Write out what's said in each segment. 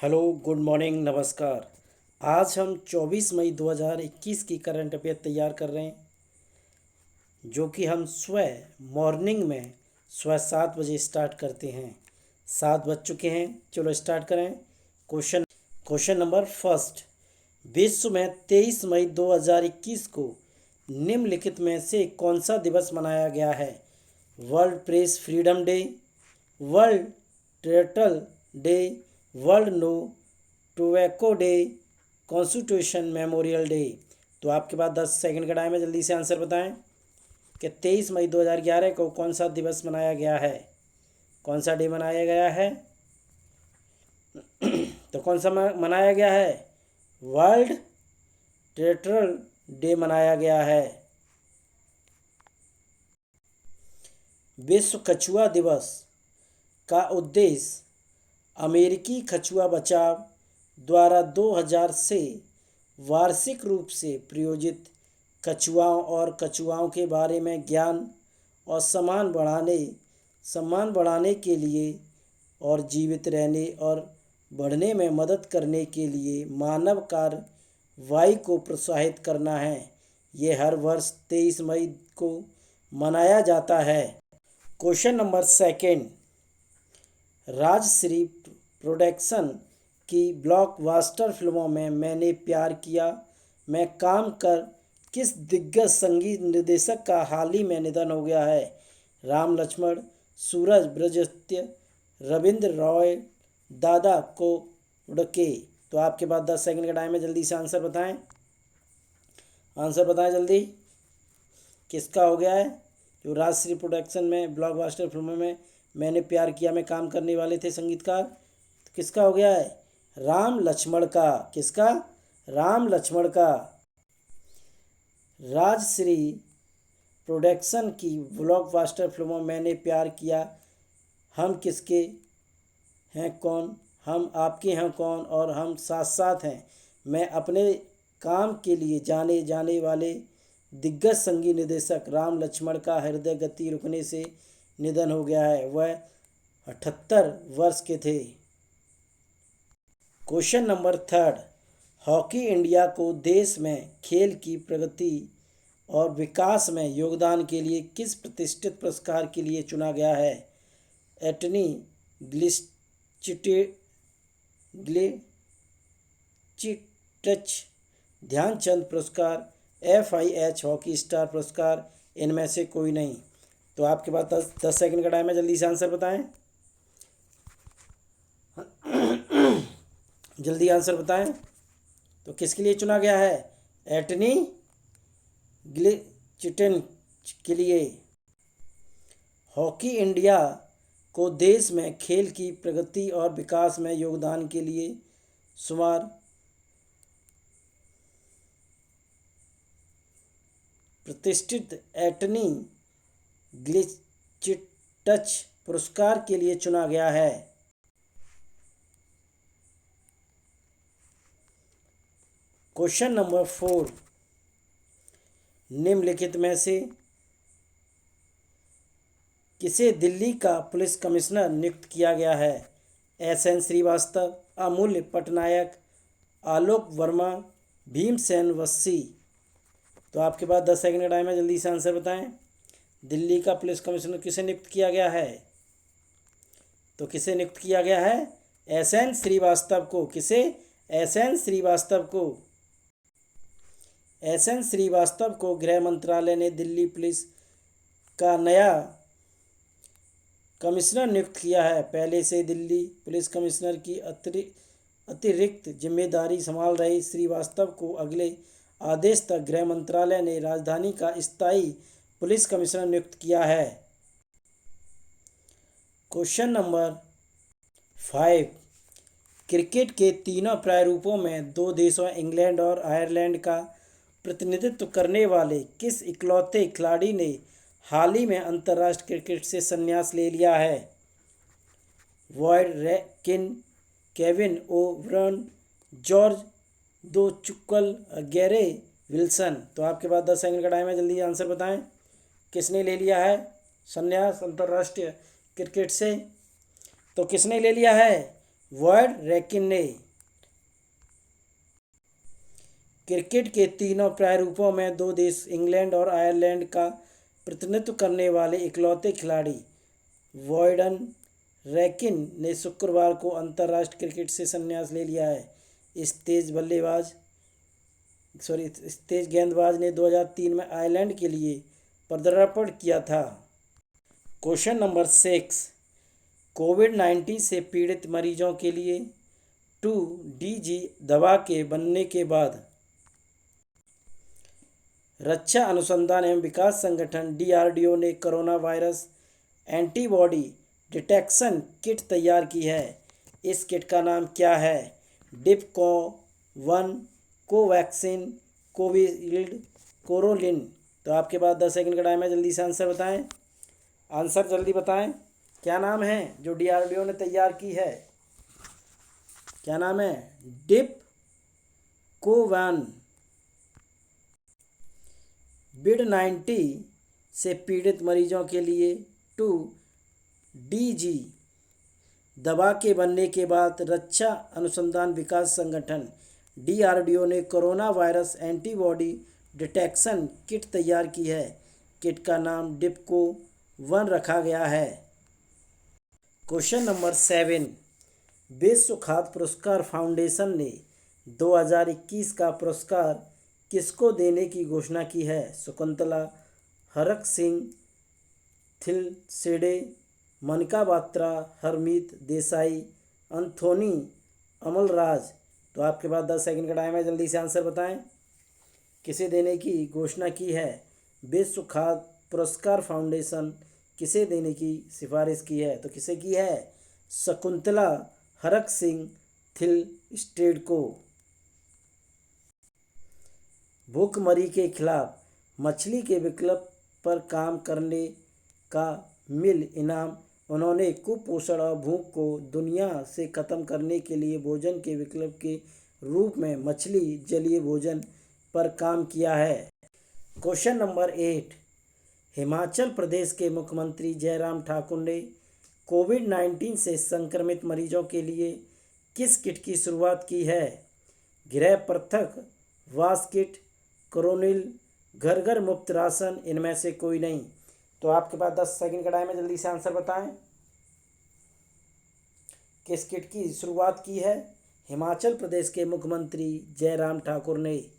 Hello, good morning, नमस्कार। आज हम 24 मई 2021 की करंट अफेयर तैयार कर रहे हैं, जो कि हम मॉर्निंग में 7 बजे स्टार्ट करते हैं। 7 बज चुके हैं, चलो स्टार्ट करें। Question question number first. विश्व में 23 मई 2021 को निम्नलिखित में से कौन सा दिवस मनाया गया है? World press freedom day, world turtle day, world no tobacco day, constitution memorial day. तो आपके पास 10 सेकंड का टाइम है, जल्दी से आंसर बताएं कि 23 मई 2011 को कौन सा दिवस मनाया गया है, कौन सा डे मनाया गया है? तो कौन सा मनाया गया है? वर्ल्ड टर्टल डे मनाया गया है। विश्व कछुआ दिवस का उद्देश्य अमेरिकी कछुआ बचाव द्वारा 2000 से वार्षिक रूप से प्रायोजित कछुआओं और कछुआओं के बारे में ज्ञान और सम्मान बढ़ाने के लिए और जीवित रहने और बढ़ने में मदद करने के लिए मानव कार्रवाई को प्रोत्साहित करना है। ये हर वर्ष 23 मई को मनाया जाता है। Question number second. Rajshri production की ब्लॉकबस्टर फिल्मों में मैंने प्यार किया में काम कर किस दिग्गज संगीत निर्देशक का हाल ही में निधन हो गया है? राम लक्ष्मण, सूरज ब्रजत्य, रविंद्र रॉय, दादा कोडके। तो आपके पास 10 सेकंड का टाइम है, जल्दी से आंसर बताएं। आंसर बताएं जल्दी, किसका हो गया है? जो राजश्री प्रोडक्शन में ब्लॉकबस्टर फिल्मों में मैंने प्यार किया में काम करने वाले थे संगीतकार, तो किसका हो गया है? राम लक्ष्मण का। किसका? राम लक्ष्मण का। राजश्री प्रोडक्शन की ब्लॉकबस्टर फिल्मों मैंने प्यार किया, हम किसके हैं कौन, हम आपके हैं कौन और हम साथ साथ हैं मैं अपने काम के लिए जाने जाने वाले दिग्गज संगीत निर्देशक राम लक्ष्मण का हृदय गति रुकने से निधन हो गया है। वह 78 वर्ष के थे। Question number third. Hockey India को देश में खेल की प्रगति और विकास में योगदान के लिए किस प्रतिष्ठित पुरस्कार के लिए चुना गया है? एटनी ग्लिचिटच ध्यानचंद पुरस्कार, FIH हॉकी स्टार पुरस्कार, इनमें से कोई नहीं। तो आपके पास 10 सेकंड का टाइम है, जल्दी से आंसर बताएं। जल्दी आंसर बताएं। तो किसके लिए चुना गया है? एटनी ग्लिचिटन के लिए। हॉकी इंडिया को देश में खेल की प्रगति और विकास में योगदान के लिए सुमार प्रतिष्ठित एटनी ग्लिचिटच पुरस्कार के लिए चुना गया है। Question number 4। निम्नलिखित में से किसे दिल्ली का पुलिस कमिश्नर नियुक्त किया गया है? SN श्रीवास्तव, अमूल्य पटनायक, आलोक वर्मा, भीमसेन वस्सी। तो आपके पास 10 सेकंड का टाइम है, जल्दी से आंसर बताएं। दिल्ली का पुलिस कमिश्नर किसे नियुक्त किया गया है? तो किसे नियुक्त किया गया है? SN श्रीवास्तव को। किसे? SN श्रीवास्तव को। SN श्रीवास्तव को गृह मंत्रालय ने दिल्ली पुलिस का नया कमिश्नर नियुक्त किया है। पहले से दिल्ली पुलिस कमिश्नर की अतिरिक्त जिम्मेदारी संभाल रहे श्रीवास्तव को अगले आदेश तक गृह मंत्रालय ने राजधानी का स्थायी पुलिस कमिश्नर नियुक्त किया है। Question number 5। क्रिकेट के तीनों प्रारूपों में दो देशों इंग्लैंड और आयरलैंड का प्रतिनिधित्व करने वाले किस इकलौते खिलाड़ी ने हाल ही में अंतर्राष्ट्रीय क्रिकेट से संन्यास ले लिया है? वॉयड किन, केविन ओब्रन, जॉर्ज दोचुकल, गैरे विल्सन। तो आपके पास 10 सेकंड का टाइम है, जल्दी आंसर बताएं। किसने ले लिया है संन्यास अंतर्राष्ट्रीय क्रिकेट से? तो किसने ले लिया है? वॉयड रैकिन ने क्रिकेट के तीनों प्रारूपों में दो देश इंग्लैंड और आयरलैंड का प्रतिनिधित्व करने वाले इकलौते खिलाड़ी वॉयडन रैकिन ने शुक्रवार को अंतर्राष्ट्रीय क्रिकेट से संन्यास ले लिया है। इस तेज गेंदबाज ने 2003 में आयरलैंड के लिए पदार्पण किया था। क्वेश्चन नंबर 6, कोविड-19 से पीड़ित मरीजों के लिए 2DG दवा के बनने के बाद रक्षा अनुसंधान एवं विकास संगठन DRDO ने corona virus antibody detection kit तैयार की है। इस किट का नाम क्या है? डिपको-1, कोवैक्सिन, कोविशील्ड, कोरोलिन। तो आपके पास 10 सेकंड का टाइम है, जल्दी से आंसर बताएं। आंसर जल्दी बताएं। क्या नाम है जो DRDO ने तैयार की है? क्या नाम है? डिपको-1। कोविड-19 से पीड़ित मरीजों के लिए 2DG दवा के बनने के बाद रक्षा अनुसंधान विकास संगठन DRDO ने corona virus antibody detection kit तैयार की है। किट का नाम डिपको-1 रखा गया है। क्वेश्चन नंबर 7, विश्व खाद्य पुरस्कार फाउंडेशन ने 2021 का पुरस्कार किसको देने की घोषणा की है? शकुंतला, हरक सिंह थिलसेडे, मनिका बात्रा, हरमीत देसाई, अंथोनी अमलराज। तो आपके पास 10 सेकंड का टाइम है, जल्दी से आंसर बताएं। किसे देने की घोषणा की है? विश्व खाद्य पुरस्कार फाउंडेशन किसे देने की सिफारिश की है? तो किसे की है? शकुंतला हरक सिंह थिलस्टेड को। भूखमरी के खिलाफ मछली के विकल्प पर काम करने का मिल इनाम। उन्होंने कुपोषण और भूख को दुनिया से खत्म करने के लिए भोजन के विकल्प के रूप में मछली जलीय भोजन पर काम किया है। क्वेश्चन नंबर 8, हिमाचल प्रदेश के मुख्यमंत्री जयराम ठाकुर ने कोविड-19 से संक्रमित मरीजों के लिए किस किट की शुरुआत की है? गृह पृथक वास किट, कोरोनिल, घर घर मुफ्त राशन, इनमें से कोई नहीं। तो आपके पास 10 सेकंड का टाइम है, जल्दी से आंसर बताएं। किस किट की शुरुआत की है हिमाचल प्रदेश के मुख्यमंत्री जयराम ठाकुर ने?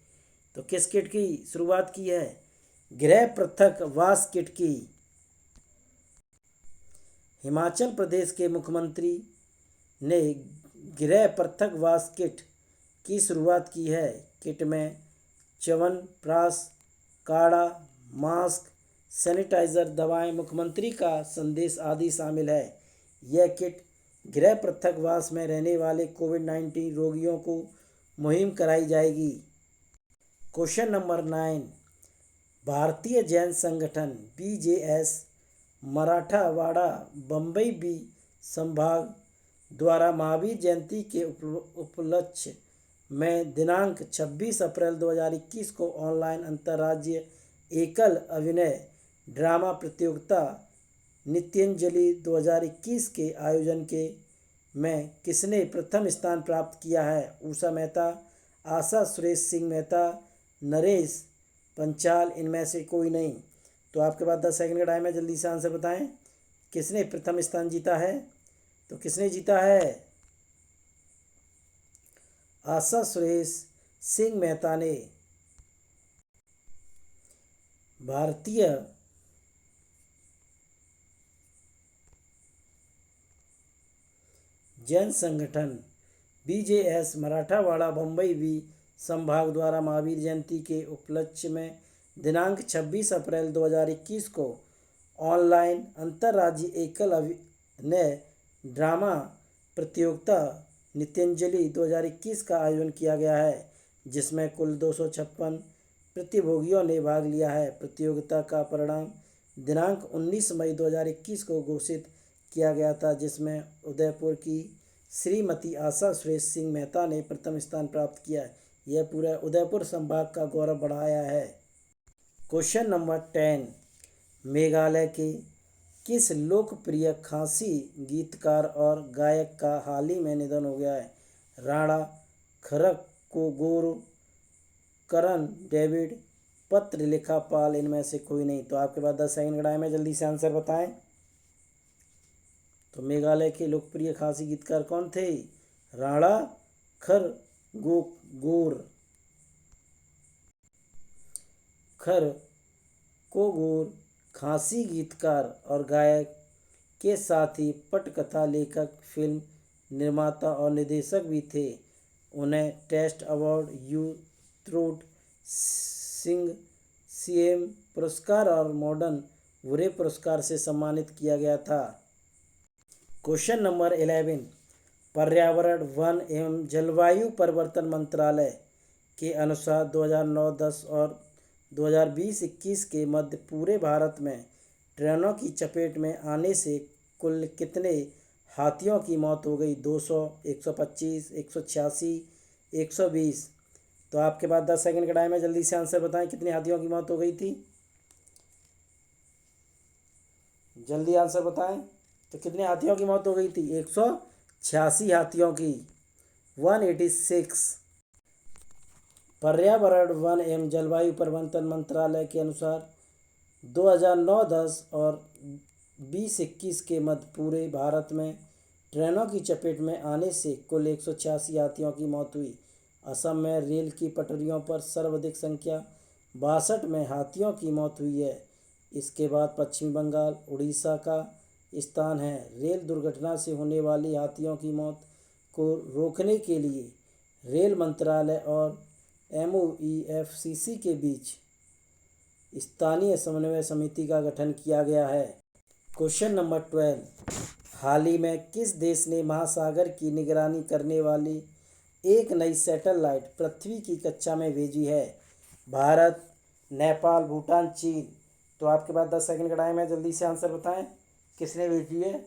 तो किस किट की शुरुआत की है? गृह पृथक वास किट की। हिमाचल प्रदेश के मुख्यमंत्री ने गृह पृथक वास किट की शुरुआत की है। किट में च्यवनप्राश, काढ़ा, मास्क, सैनिटाइज़र, दवाएं, मुख्यमंत्री का संदेश आदि शामिल है। यह किट गृह पृथकवास में रहने वाले कोविड-19 रोगियों को मुहिम कराई जाएगी। क्वेश्चन नंबर 9, भारतीय जैन संगठन BJS मराठवाड़ा बम्बई बी संभाग द्वारा महावीर जयंती के उपलक्ष्य में दिनांक 26 अप्रैल 2021 को ऑनलाइन अंतर्राज्यीय एकल अभिनय ड्रामा प्रतियोगिता नित्यांजलि 2021 के आयोजन में किसने प्रथम स्थान प्राप्त किया है? उषा मेहता, आशा सुरेश सिंह मेहता, नरेश पंचाल, इनमें से कोई नहीं। तो आपके पास 10 सेकंड का टाइम है, जल्दी से आंसर बताएं। किसने प्रथम स्थान जीता है? तो किसने जीता है? आशा सुरेश सिंह मेहता ने। भारतीय जैन संगठन BJS मराठवाड़ा बम्बई बी संभाग द्वारा महावीर जयंती के उपलक्ष्य में दिनांक 26 अप्रैल 2021 को ऑनलाइन अंतर्राज्यीय एकल अभिनय ड्रामा प्रतियोगिता नित्यांजलि 2021 का आयोजन किया गया है, जिसमें कुल 256 प्रतियोगियों ने भाग लिया है। प्रतियोगिता का परिणाम दिनांक 19 मई 2021 को घोषित किया गया था, जिसमें उदयपुर की श्रीमती आशा सुरेश सिंह मेहता ने प्रथम स्थान प्राप्त किया। यह पूरा उदयपुर संभाग का गौरव बढ़ाया है। क्वेश्चन नंबर 10, मेघालय के किस लोकप्रिय खासी गीतकार और गायक का हाल ही में निधन हो गया है? राणा खरगोगोर, करण डेविड, पत्र लिखा पाल, इनमें से कोई नहीं। तो आपके पास 10 सेकंड का टाइम है, जल्दी से आंसर बताएं। तो मेघालय के लोकप्रिय खासी गीतकार कौन थे? राणा खरगोगोर। खरगोगोर खासी गीतकार और गायक के साथ ही पटकथा लेखक, फिल्म निर्माता और निर्देशक भी थे। उन्हें टेस्ट अवार्ड, यूथ सिंग सीएम पुरस्कार और मॉडर्न वुरे पुरस्कार से सम्मानित किया गया था। क्वेश्चन नंबर 11, पर्यावरण, वन एवं जलवायु परिवर्तन मंत्रालय के अनुसार 2009-10 और 2020-21 के मध्य पूरे भारत में ट्रेनों की चपेट में आने से कुल कितने हाथियों की मौत हो गई? 200, 125, 186, 120। तो आपके पास 10 सेकंड का टाइम है, जल्दी से आंसर बताएं, कितने हाथियों की मौत हो गई थी? जल्दी आंसर बताएं। तो कितने हाथियों की मौत हो गई थी? 186 हाथियों की, 186। पर्यावरण, वन एवं जलवायु परिवर्तन मंत्रालय के अनुसार 2009-10 और 2021 के मध्य पूरे भारत में ट्रेनों की चपेट में आने से कुल 186 हाथियों की मौत हुई। असम में रेल की पटरियों पर सर्वाधिक संख्या 62 में हाथियों की मौत हुई है। इसके बाद पश्चिमी बंगाल, उड़ीसा का स्थान है। रेल दुर्घटना से होने वाली हाथियों की मौत को रोकने के लिए रेल मंत्रालय और MOEFCC के बीच स्थानीय समन्वय समिति का गठन किया गया है। क्वेश्चन नंबर 12, हाल ही में किस देश ने महासागर की निगरानी करने वाली एक नई सैटेलाइट पृथ्वी की कक्षा में भेजी है? भारत, नेपाल, भूटान, चीन। तो आपके पास 10 सेकंड का टाइम है, जल्दी से आंसर बताएं, किसने भेजी है?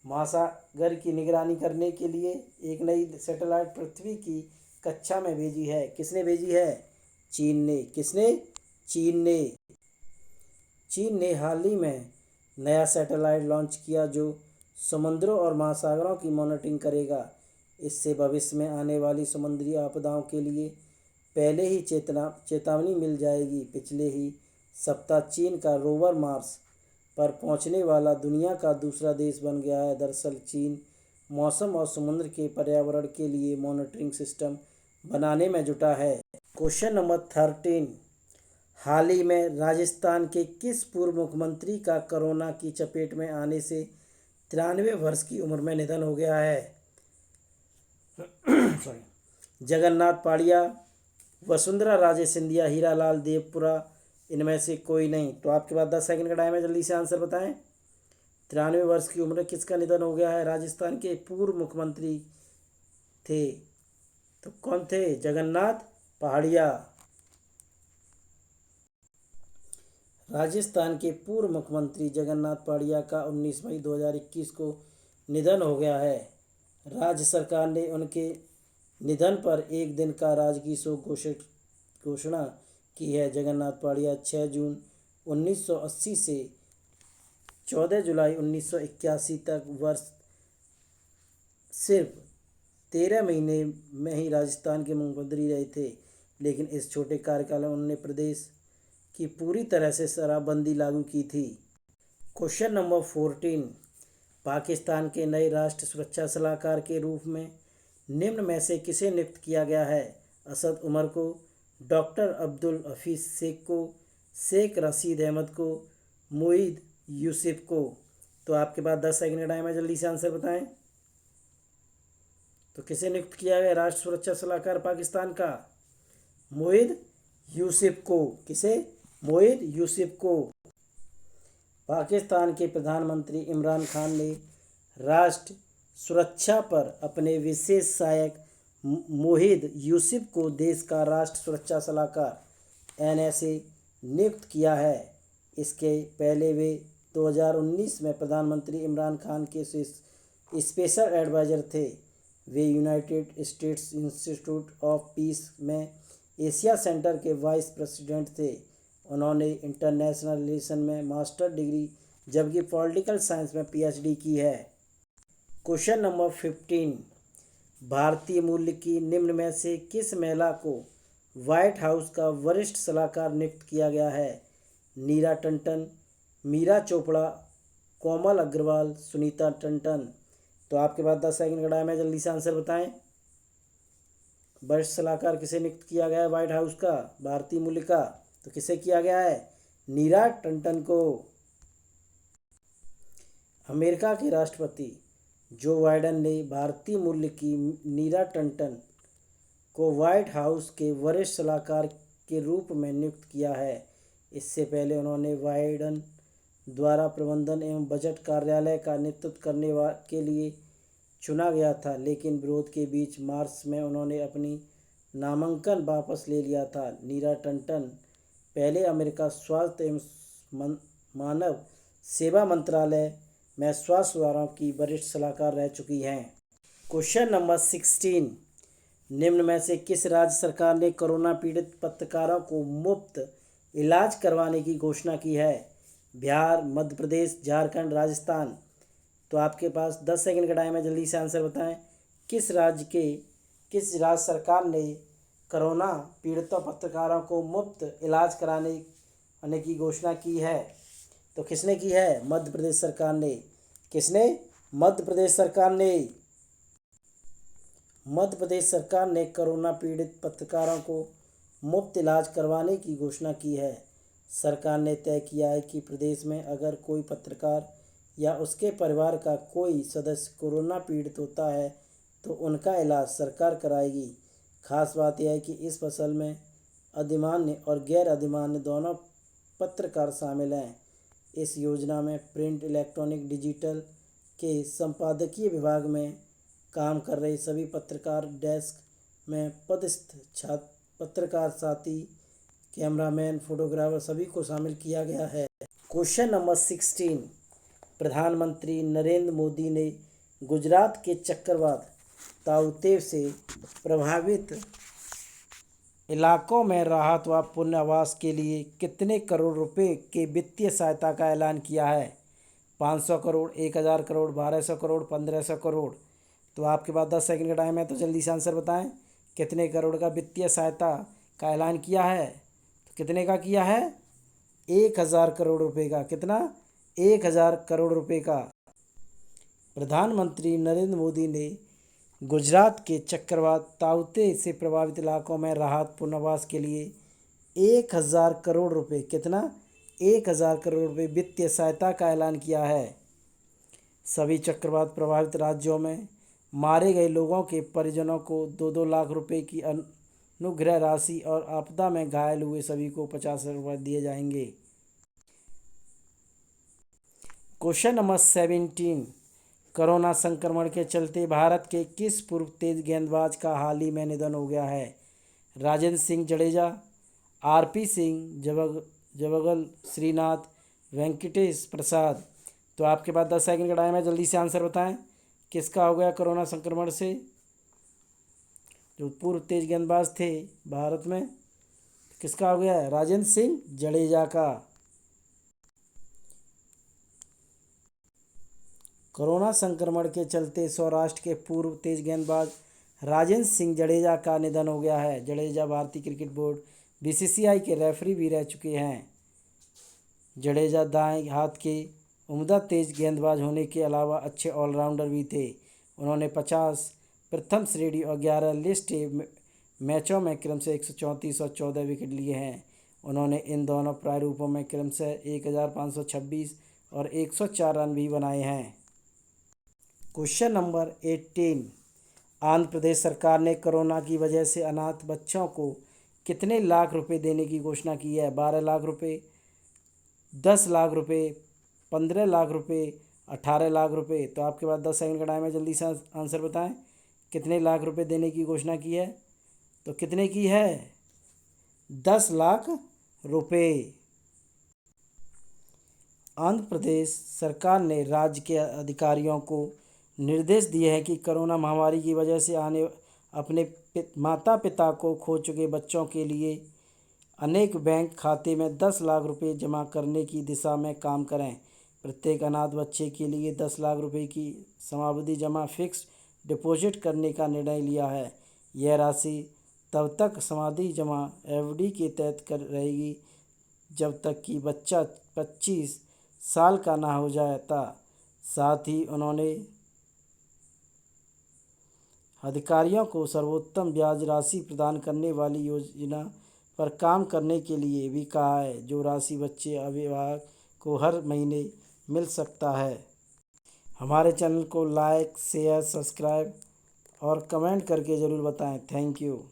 महासागर की निगरानी करने के लिए एक नई सैटेलाइट पृथ्वी की कक्षा में भेजी है। किसने भेजी है? चीन ने। किसने? चीन ने। चीन ने हाल ही में नया सैटेलाइट लॉन्च किया जो समुद्रों और महासागरों की मॉनिटरिंग करेगा। इससे भविष्य में आने वाली समुद्री आपदाओं के लिए पहले ही चेतावनी मिल जाएगी। पिछले ही सप्ताह चीन का रोवर मार्स पर पहुंचने वाला दुनिया का दूसरा देश बन गया है। दरअसल चीन मौसम और समुद्र के पर्यावरण के लिए मॉनिटरिंग सिस्टम बनाने में जुटा है। क्वेश्चन नंबर 13, हाल ही में राजस्थान के किस पूर्व मुख्यमंत्री का कोरोना की चपेट में आने से 93 वर्ष की उम्र में निधन हो गया है? जगन्नाथ पाड़िया, वसुंधरा राजे सिंधिया, हीरालाल देवपुरा, इनमें से कोई नहीं। तो आपके पास 10 सेकंड का टाइम है, जल्दी से आंसर बताएं। 93 वर्ष की उम्र किसका निधन हो गया है? राजस्थान के पूर्व मुख्यमंत्री थे। तो कौन थे? जगन्नाथ पहाड़िया। राजस्थान के पूर्व मुख्यमंत्री जगन्नाथ पहाड़िया का 19 मई 2021 को निधन हो गया है। राज्य सरकार ने उनके निधन पर एक दिन का राजकीय शोक घोषणा की है। जगन्नाथ पहाड़िया 6 जून 1980 से 14 जुलाई 1981 तक वर्ष सिर्फ 13 महीने में ही राजस्थान के मुख्यमंत्री रहे थे, लेकिन इस छोटे कार्यकाल में उन्होंने प्रदेश की पूरी तरह से शराबबंदी लागू की थी। क्वेश्चन नंबर 14, पाकिस्तान के नए राष्ट्रीय सुरक्षा सलाहकार के रूप में निम्न में से किसे नियुक्त किया गया है? असद उमर को, डॉक्टर अब्दुल हफीज शेख को, शेख रशीद अहमद को, मोईद यूसुफ को। तो आपके पास 10 सेकंड का टाइम है, जल्दी से आंसर बताएं। तो किसे नियुक्त किया गया राष्ट्रीय सुरक्षा सलाहकार पाकिस्तान का? मोईद यूसुफ को। किसे? मोईद यूसुफ को। पाकिस्तान के प्रधानमंत्री इमरान खान ने राष्ट्र सुरक्षा पर अपने विशेष सहायक मोहिद यूसुफ को देश का राष्ट्र सुरक्षा सलाहकार NSA नियुक्त किया है। इसके पहले वे 2019 में प्रधानमंत्री इमरान खान के स्पेशल एडवाइज़र थे। वे United States Institute of Peace में एशिया सेंटर के वाइस प्रेसिडेंट थे। उन्होंने इंटरनेशनल रिलेशन में मास्टर डिग्री जबकि पॉलिटिकल साइंस में पीएचडी की है। क्वेश्चन नंबर 15, भारतीय मूल्य की निम्न में से किस महिला को व्हाइट हाउस का वरिष्ठ सलाहकार नियुक्त किया गया है? नीरा टंडन, मीरा चोपड़ा, कोमल अग्रवाल, सुनीता टंडन। तो आपके पास 10 सेकंड का टाइम है, जल्दी से आंसर बताएं। वरिष्ठ सलाहकार किसे नियुक्त किया गया है व्हाइट हाउस का भारतीय मूल्य का? तो किसे किया गया है? नीरा टंडन को। अमेरिका के राष्ट्रपति जो बाइडेन ने भारतीय मूल्य की नीरा टंडन को व्हाइट हाउस के वरिष्ठ सलाहकार के रूप में नियुक्त किया है। इससे पहले उन्होंने बाइडेन द्वारा प्रबंधन एवं बजट कार्यालय का नेतृत्व करने के लिए चुना गया था, लेकिन विरोध के बीच मार्च में उन्होंने अपनी नामांकन वापस ले लिया था। नीरा टंडन पहले अमेरिका स्वास्थ्य एवं मानव सेवा मंत्रालय में स्वास्थ्य सुधारों की वरिष्ठ सलाहकार रह चुकी हैं। क्वेश्चन नंबर 16, निम्न में से किस राज्य सरकार ने कोरोना पीड़ित पत्रकारों को मुफ्त इलाज करवाने की घोषणा की है? बिहार, मध्य प्रदेश, झारखंड, राजस्थान। तो आपके पास 10 सेकंड का टाइम है, जल्दी से आंसर बताएं। किस राज्य सरकार ने कोरोना पीड़ितों पत्रकारों को मुफ्त इलाज कराने की घोषणा की है? तो किसने की है? मध्य प्रदेश सरकार ने। किसने? मध्य प्रदेश सरकार ने। मध्य प्रदेश सरकार ने कोरोना पीड़ित पत्रकारों को मुफ्त इलाज करवाने की घोषणा की है। सरकार ने तय किया है कि प्रदेश में अगर कोई पत्रकार या उसके परिवार का कोई सदस्य कोरोना पीड़ित होता है तो उनका इलाज सरकार कराएगी। खास बात यह है कि इस फसल में अधिमान्य और गैर अधिमान्य दोनों पत्रकार शामिल हैं। इस योजना में प्रिंट, इलेक्ट्रॉनिक, डिजिटल के संपादकीय विभाग में काम कर रहे सभी पत्रकार, डेस्क में पदस्थ पत्रकार साथी, कैमरामैन, फोटोग्राफर सभी को शामिल किया गया है। क्वेश्चन नंबर 16, प्रधानमंत्री नरेंद्र मोदी ने गुजरात के चक्रवात ताउते से प्रभावित इलाकों में राहत व पुनर्वास के लिए कितने करोड़ रुपए के वित्तीय सहायता का ऐलान किया है? 500 करोड़, 1000 करोड़, 1200 करोड़, 1500 करोड़। तो आपके पास 10 सेकंड का टाइम है, तो जल्दी से आंसर बताएं। कितने करोड़ का वित्तीय सहायता का ऐलान किया है? तो कितने का किया है? 1000 करोड़ रुपए का। कितना? 1000 करोड़ रुपए का। प्रधानमंत्री नरेंद्र मोदी ने गुजरात के चक्रवात ताउते से प्रभावित इलाकों में राहत पुनर्वास के लिए 1000 करोड़ रुपए, कितना? 1000 करोड़ रुपए वित्तीय सहायता का ऐलान किया है। सभी चक्रवात प्रभावित राज्यों में मारे गए लोगों के परिजनों को 2-2 लाख रुपए की अनुग्रह राशि और आपदा में घायल हुए सभी को 50,000 रुपये दिए जाएंगे। क्वेश्चन नंबर 17, कोरोना संक्रमण के चलते भारत के किस पूर्व तेज गेंदबाज का हाल ही में निधन हो गया है? राजेंद्र सिंह जडेजा, आरपी सिंह, जवगल श्रीनाथ, वेंकटेश प्रसाद। तो आपके पास 10 सेकंड का टाइम है, जल्दी से आंसर बताएं। किसका हो गया कोरोना संक्रमण से? जो पूर्व तेज गेंदबाज थे भारत में, किसका हो गया है? राजेंद्र सिंह जडेजा का। कोरोना संक्रमण के चलते सौराष्ट्र के पूर्व तेज गेंदबाज राजेंद्र सिंह जडेजा का निधन हो गया है। जडेजा भारतीय क्रिकेट बोर्ड बीसीसीआई के रेफरी भी रह चुके हैं। जडेजा दाएं हाथ के उम्दा तेज गेंदबाज होने के अलावा अच्छे ऑलराउंडर भी थे। उन्होंने 50 प्रथम श्रेणी और 11 लिस्ट ए मैचों में क्रमशः 134 और 14 विकेट लिए हैं। उन्होंने इन दोनों प्रारूपों में क्रमशः 1526 और 104 रन भी बनाए हैं। क्वेश्चन नंबर 18, आंध्र प्रदेश सरकार ने कोरोना की वजह से अनाथ बच्चों को कितने लाख रुपए देने की घोषणा की है? 12 लाख रुपए, 10 लाख रुपए, 15 लाख रुपए, 18 लाख रुपए। तो आपके पास 10 सेकंड का टाइम है, जल्दी से आंसर बताएं। कितने लाख रुपए देने की घोषणा की है? तो कितने की है? 10 लाख रुपए। आंध्र प्रदेश सरकार ने राज्य के अधिकारियों को निर्देश दिए हैं कि कोरोना महामारी की वजह से अपने माता पिता को खो चुके बच्चों के लिए अनेक बैंक खाते में 10 लाख रुपए जमा करने की दिशा में काम करें। प्रत्येक अनाथ बच्चे के लिए 10 लाख रुपए की समावधि जमा फिक्स्ड डिपॉजिट करने का निर्णय लिया है। यह राशि तब तक समाधि जमा एफडी के तहत कर रहेगी जब तक कि बच्चा 25 साल का ना हो जाता। साथ ही उन्होंने अधिकारियों को सर्वोत्तम ब्याज राशि प्रदान करने वाली योजना पर काम करने के लिए भी कहा है, जो राशि बच्चे अभिभावक को हर महीने मिल सकता है। हमारे चैनल को लाइक, शेयर, सब्सक्राइब और कमेंट करके ज़रूर बताएं। Thank you.